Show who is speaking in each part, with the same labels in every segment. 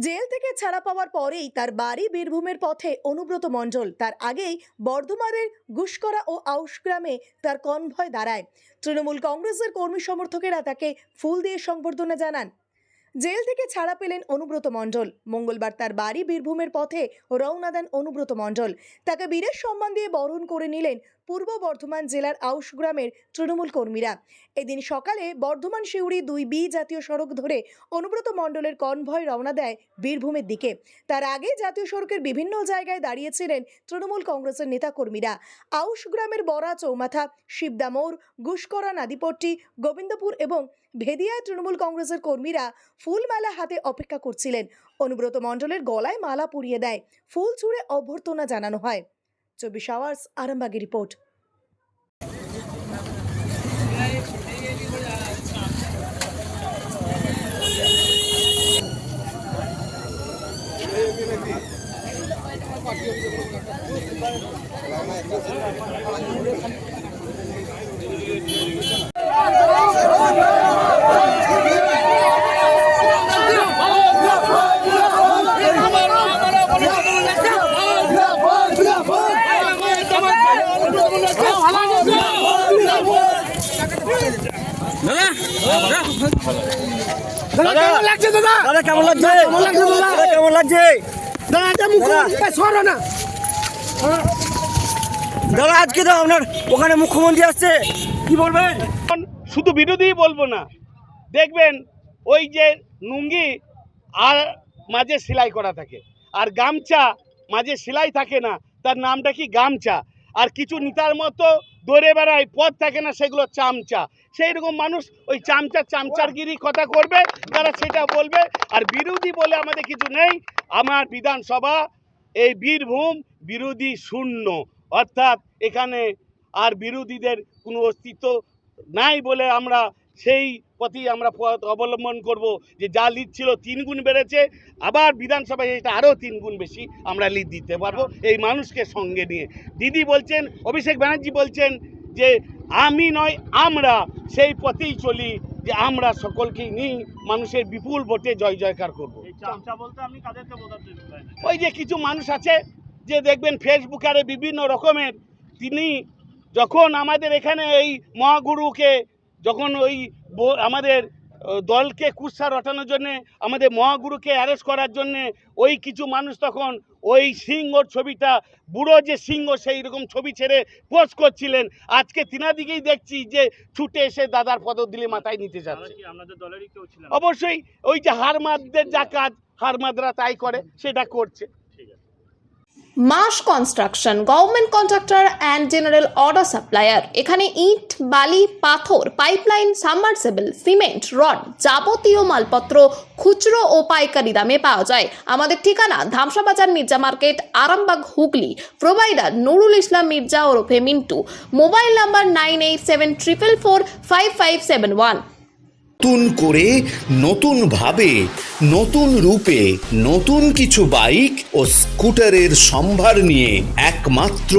Speaker 1: Jail থেকে ছাড়া পাওয়ার পরেই তার বাড়ি বীরভূমের পথে অনুব্রত মণ্ডল। তার আগেই বর্ধমানের গুসকরা ও আউশ গ্রামে তার কনভয় দাঁড়ায়। তৃণমূল কংগ্রেসের কর্মী সমর্থকেরা তাকে ফুল দিয়ে সংবর্ধনা জানান। জেল থেকে ছাড়া পেলেন অনুব্রত মণ্ডল। মঙ্গলবার তার বাড়ি বীরভূমের পথে রওনা দেন অনুব্রত মণ্ডল। তাকে বীরের সম্মান দিয়ে বরণ করে নিলেন পূর্ব বর্ধমান জেলার আউশ গ্রামের তৃণমূল কর্মীরা। এদিন সকালে বর্ধমান শিউড়ি 2B জাতীয় সড়ক ধরে অনুব্রত মণ্ডলের কনভয় রওনা দেয় বীরভূমের দিকে। তার আগে জাতীয় সড়কের বিভিন্ন জায়গায় দাঁড়িয়েছিলেন তৃণমূল কংগ্রেসের নেতাকর্মীরা। আউশ গ্রামের বড়া চৌমাথা, শিবদা মোড়, গুসকরা, নাদিপট্টি, গোবিন্দপুর এবং ভেদিয়ায় তৃণমূল কংগ্রেসের কর্মীরা ফুলমালা হাতে অপেক্ষা করছিলেন। অনুব্রত মণ্ডলের গলায় মালা পরিয়ে দেয়, ফুল ছুঁড়ে অভ্যর্থনা জানানো হয়। 24 আওয়ার্স আরামবাগের রিপোর্ট।
Speaker 2: কেমন লাগছে দাদা?
Speaker 3: কেমন লাগছে?
Speaker 2: দাদা
Speaker 3: কেমন লাগছে? দাদা আজকে তো আপনার ওখানে মুখ্যমন্ত্রী আসছে, কি বলবেন?
Speaker 2: শুধু বিরোধী বলবো না, দেখবেন ওই যে লুঙ্গি আর মাঝে সেলাই করা থাকে, আর গামছা মাঝে সেলাই থাকে না, তার নামটা কি গামছা। আর কিছু নেতার মতো দৌড়ে বেড়ায়, পথ থাকে না, সেগুলো চামচা। সেই রকম মানুষ ওই চামচারগিরি কথা করবে, তারা সেটা বলবে। আর বিরোধী বলে আমাদের কিছু নেই। আমার বিধানসভা এই বীরভূম বিরোধী শূন্য, অর্থাৎ এখানে আর বিরোধীদের কোনো অস্তিত্ব নাই বলে আমরা সেই পথেই আমরা পথ অবলম্বন করব। যে যা লিড ছিল 3 গুণ বেড়েছে, আবার বিধানসভায় এটা আরও 3 গুণ বেশি আমরা লিড দিতে পারবো এই মানুষকে সঙ্গে নিয়ে। দিদি বলছেন, অভিষেক ব্যানার্জি বলছেন যে আমি নয় আমরা সেই পথেই চলি, যে আমরা সকলকেই নিই, মানুষের বিপুল ভোটে জয় জয়কার করবো। ওই যে কিছু মানুষ আছে যে দেখবেন ফেসবুকে আরে বিভিন্ন রকমের, তিনি যখন আমাদের এখানে এই মহাগুরুকে, যখন ওই আমাদের দলকে কুৎসা রটানোর জন্যে, আমাদের মহাগুরুকে অ্যারেস্ট করার জন্যে ওই কিছু মানুষ তখন ওই সিংহর ছবিটা, বুড়ো যে সিংহ সেই রকম ছবি ছেড়ে পোস্ট করছিলেন। আজকে তিনাদিকেই দেখছি যে ছুটে এসে দাদার পদধূলি মাথায় নিতে যাচ্ছে। অবশ্যই ওই যে হারমাদদের যা কাজ, হারমাদরা তাই করে, সেটা করছে।
Speaker 4: মাস construction, government contractor and general order supplier. এখানে ইট, বালি, পাথর, পাইপলাইন, সাবমার্সিবল, সিমেন্ট, রড, যাবতীয় মালপত্র খুচরো ও পাইকারি দামে পাওয়া যায়। আমাদের ঠিকানা ধামসা বাজার, মির্জা মার্কেট, আরামবাগ, হুগলি। প্রোভাইডার নুরুল ইসলাম মির্জা ওরফে মিন্টু। Mobile number 9874445571।
Speaker 5: নতুন করে, নতুন ভাবে, নতুন রূপে, নতুন কিছু বাইক ও স্কুটারের সম্ভার নিয়ে একমাত্র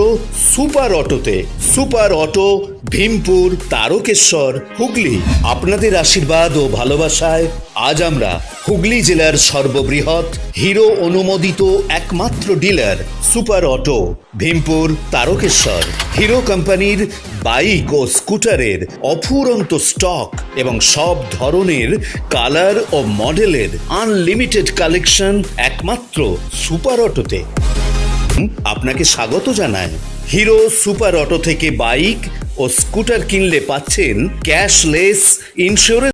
Speaker 5: সুপার অটোতে। Super auto, Bhimpur, Tarakeswar, Hooghly. আপনাদের আশীর্বাদ ও ভালোবাসায় আজ আমরা হুগলি জেলার সর্ববৃহৎ হিরো অনুমোদিত একমাত্র dealer super auto, Bhimpur, Tarakeswar. Hero কোম্পানির বাইক ও স্কুটারের অফুরন্ত স্টক এবং সব ধরনের কালার ও মডেলের আনলিমিটেড কালেকশন একমাত্র সুপার অটোতে। আপনাকে স্বাগত জানায়। হিরো সুপার অটো থেকে বাইক ও স্কুটার কিনলে পাচ্ছেন ক্যাশলেস ইন্স্যুরেন্স।